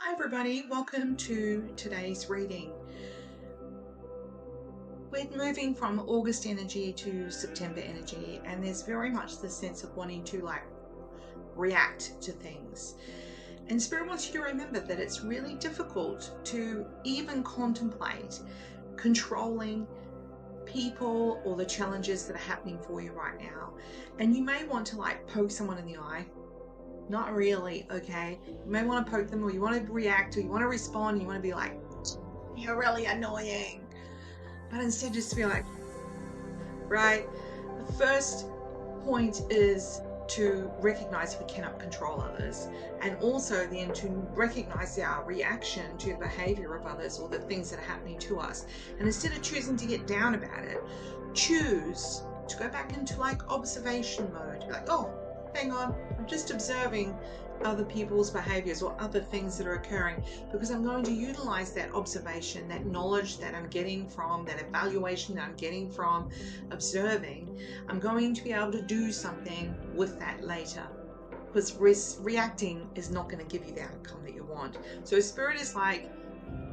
Hi everybody, welcome to today's reading. We're moving from August energy to September energy, and there's very much the sense of wanting to react to things. And Spirit wants you to remember that it's really difficult to even contemplate controlling people or the challenges that are happening for you right now. And you may want to poke someone in the eye. Not really, okay? You may want to poke them, or you want to react, or you want to respond, you want to be like, you're really annoying. But instead just be like, right? The first point is to recognize we cannot control others, and also then to recognize our reaction to the behavior of others or the things that are happening to us. And instead of choosing to get down about it, choose to go back into observation mode. Be like, oh, hang on, I'm just observing other people's behaviors or other things that are occurring, because I'm going to utilize that observation, that knowledge that I'm getting from, that evaluation that I'm getting from observing. I'm going to be able to do something with that later, because reacting is not going to give you the outcome that you want. So Spirit is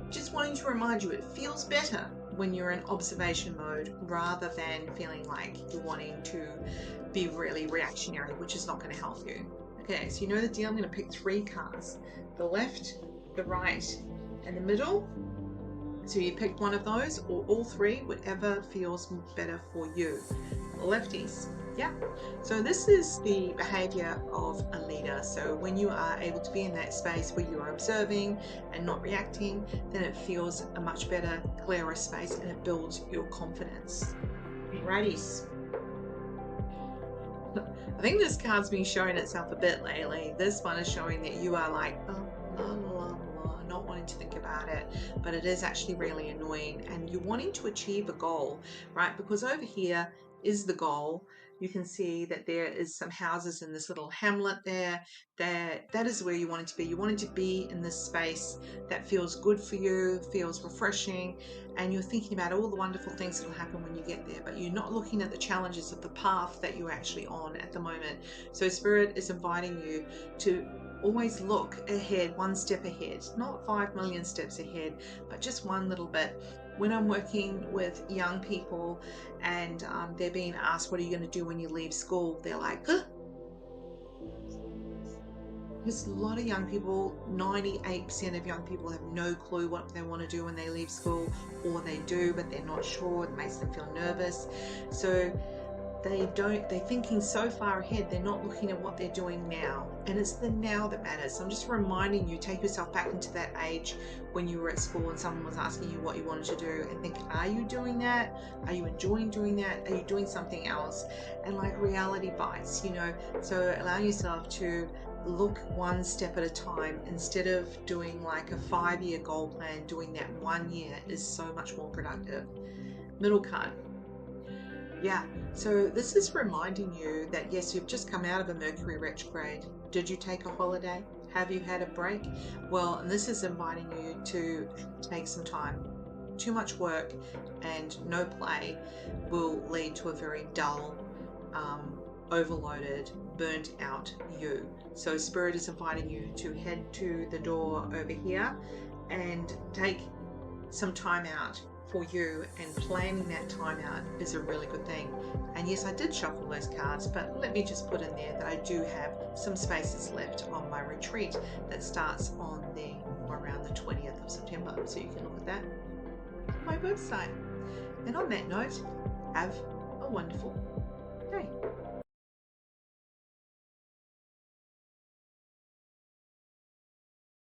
just wanting to remind you, it feels better when you're in observation mode rather than feeling like you're wanting to be really reactionary, which is not going to help you. Okay, so you know the deal. I'm going to pick 3 cards: the left, the right, and the middle. So you pick one of those or all 3, whatever feels better for you. Lefties. Yeah. So this is the behavior of a leader. So when you are able to be in that space where you are observing and not reacting, then it feels a much better, clearer space, and it builds your confidence. Righties. I think this card's been showing itself a bit lately. This one is showing that you are not wanting to think about it, but it is actually really annoying, and you're wanting to achieve a goal, right? Because over here is the goal. You can see that there is some houses in this little hamlet there. That is where you want it to be. You want it to be in this space that feels good for you, feels refreshing, and you're thinking about all the wonderful things that will happen when you get there, but you're not looking at the challenges of the path that you're actually on at the moment. So Spirit is inviting you to always look ahead, one step ahead, not 5 million steps ahead, but just one little bit. When I'm working with young people and they're being asked, what are you going to do when you leave school? They're like, huh? There's a lot of young people, 98% of young people have no clue what they want to do when they leave school, or they do, but they're not sure. It makes them feel nervous. So they're thinking so far ahead, they're not looking at what they're doing now, and it's the now that matters. So I'm just reminding you, take yourself back into that age when you were at school and someone was asking you what you wanted to do, and think, are you doing that? Are you enjoying doing that? Are you doing something else? And reality bites, so allow yourself to look one step at a time instead of doing a 5-year goal plan. Doing that 1 year is so much more productive. Middle card. Yeah, so this is reminding you that yes, you've just come out of a Mercury retrograde. Did you take a holiday? Have you had a break? Well, and this is inviting you to take some time. Too much work and no play will lead to a very dull, overloaded, burnt out you. So Spirit is inviting you to head to the door over here and take some time out for you, and planning that time out is a really good thing. And yes, I did shuffle those cards, but let me just put in there that I do have some spaces left on my retreat that starts on around the 20th of September, so you can look at that on my website. And on that note, have a wonderful day.